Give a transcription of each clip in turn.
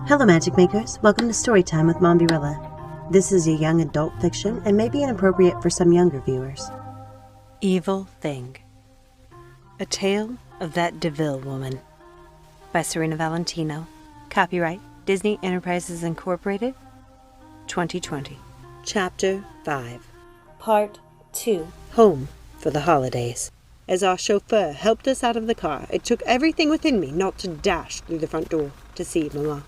Hello Magic Makers, welcome to Storytime with Mombierella. This is a young adult fiction and may be inappropriate for some younger viewers. Evil Thing. A Tale of That DeVille Woman by Serena Valentino. Copyright Disney Enterprises Incorporated, 2020. Chapter 5. Part 2. Home for the holidays. As our chauffeur helped us out of the car, it took everything within me not to dash through the front door to see Mama.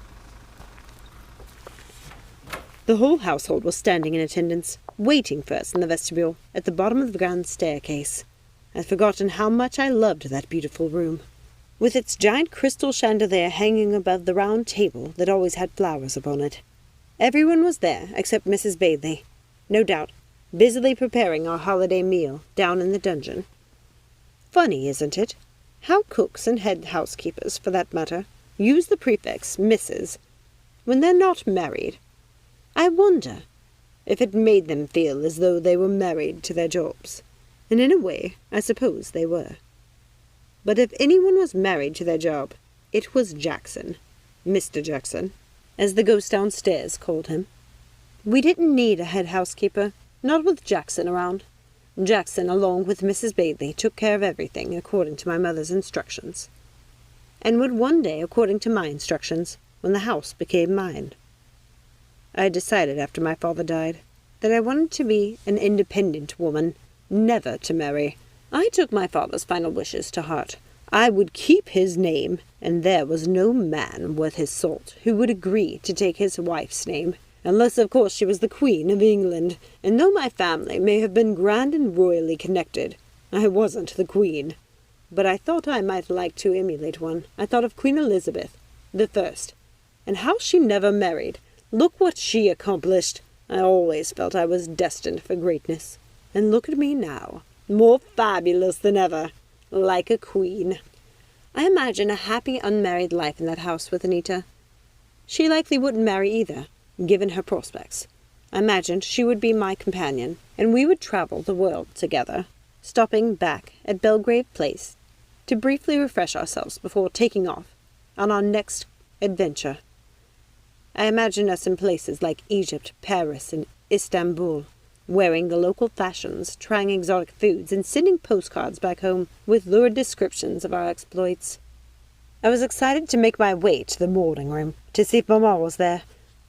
The whole household was standing in attendance, waiting for us in the vestibule, at the bottom of the grand staircase. I'd forgotten how much I loved that beautiful room, with its giant crystal chandelier hanging above the round table that always had flowers upon it. Everyone was there except Mrs. Bailey, no doubt, busily preparing our holiday meal down in the dungeon. Funny, isn't it? How cooks and head housekeepers, for that matter, use the prefix Mrs. when they're not married. I wonder if it made them feel as though they were married to their jobs. And in a way, I suppose they were. But if anyone was married to their job, it was Jackson. Mr. Jackson, as the ghost downstairs called him. We didn't need a head housekeeper, not with Jackson around. Jackson, along with Mrs. Bailey, took care of everything according to my mother's instructions. And would one day according to my instructions, when the house became mine. I decided after my father died that I wanted to be an independent woman, never to marry. I took my father's final wishes to heart. I would keep his name, and there was no man worth his salt who would agree to take his wife's name, unless of course she was the Queen of England, and though my family may have been grand and royally connected, I wasn't the Queen. But I thought I might like to emulate one. I thought of Queen Elizabeth the First, and how she never married. Look what she accomplished. I always felt I was destined for greatness. And look at me now, more fabulous than ever, like a queen. I imagine a happy unmarried life in that house with Anita. She likely wouldn't marry either, given her prospects. I imagined she would be my companion, and we would travel the world together, stopping back at Belgrave Place to briefly refresh ourselves before taking off on our next adventure. I imagine us in places like Egypt, Paris, and Istanbul, wearing the local fashions, trying exotic foods, and sending postcards back home with lurid descriptions of our exploits. I was excited to make my way to the morning room to see if Mama was there,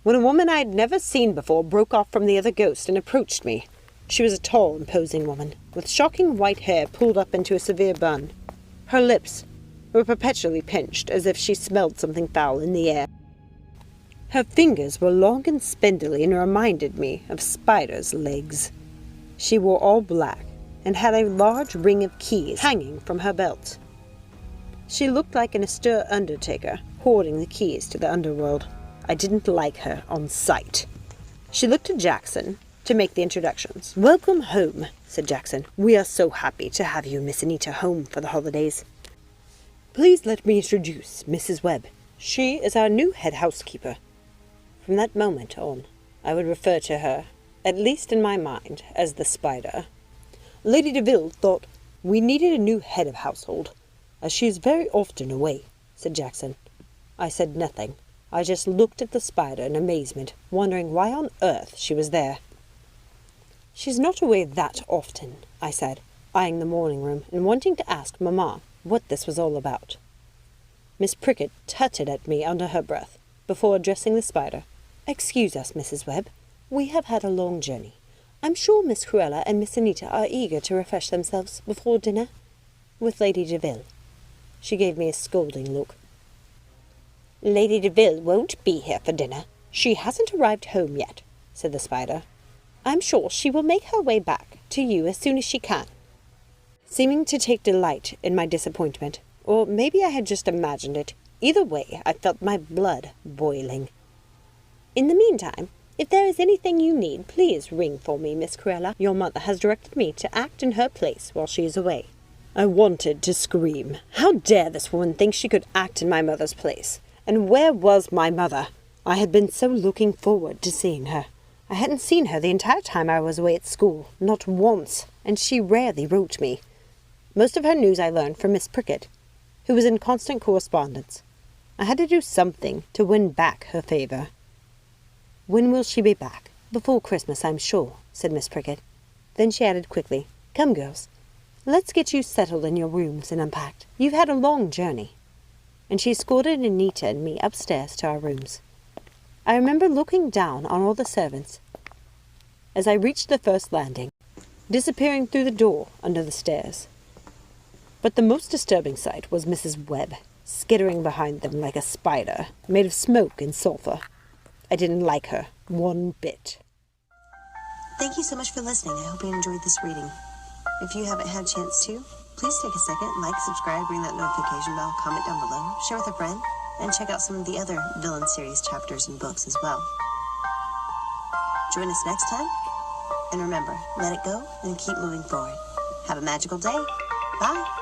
when a woman I had never seen before broke off from the other ghost and approached me. She was a tall, imposing woman, with shocking white hair pulled up into a severe bun. Her lips were perpetually pinched, as if she smelled something foul in the air. Her fingers were long and spindly and reminded me of spiders' legs. She wore all black and had a large ring of keys hanging from her belt. She looked like an austere undertaker, hoarding the keys to the underworld. I didn't like her on sight. She looked at Jackson to make the introductions. "Welcome home," said Jackson. "We are so happy to have you, Miss Anita, home for the holidays. Please let me introduce Mrs. Webb. She is our new head housekeeper." From that moment on, I would refer to her, at least in my mind, as the Spider. Lady DeVille thought we needed a new head of household, as she is very often away, said Jackson. I said nothing. I just looked at the Spider in amazement, wondering why on earth she was there. "She's not away that often," I said, eyeing the morning room and wanting to ask Mamma what this was all about. Miss Prickett tutted at me under her breath, before addressing the Spider. "Excuse us, Mrs. Webb. We have had a long journey. I'm sure Miss Cruella and Miss Anita are eager to refresh themselves before dinner with Lady DeVille." She gave me a scolding look. "Lady DeVille won't be here for dinner. She hasn't arrived home yet," said the Spider. "I'm sure she will make her way back to you as soon as she can." Seeming to take delight in my disappointment, or maybe I had just imagined it, either way I felt my blood boiling. "In the meantime, if there is anything you need, please ring for me, Miss Cruella. Your mother has directed me to act in her place while she is away." I wanted to scream. How dare this woman think she could act in my mother's place? And where was my mother? I had been so looking forward to seeing her. I hadn't seen her the entire time I was away at school, not once, and she rarely wrote me. Most of her news I learned from Miss Prickett, who was in constant correspondence. I had to do something to win back her favor. "When will she be back? Before Christmas, I'm sure," said Miss Prickett. Then she added quickly, "Come, girls, let's get you settled in your rooms and unpacked. You've had a long journey." And she escorted Anita and me upstairs to our rooms. I remember looking down on all the servants as I reached the first landing, disappearing through the door under the stairs. But the most disturbing sight was Mrs. Webb, skittering behind them like a spider, made of smoke and sulphur. I didn't like her one bit. Thank you so much for listening. I hope you enjoyed this reading. If you haven't had a chance to, please take a second, like, subscribe, ring that notification bell, comment down below, share with a friend, and check out some of the other Villain series chapters and books as well. Join us next time, and remember, let it go and keep moving forward. Have a magical day. Bye.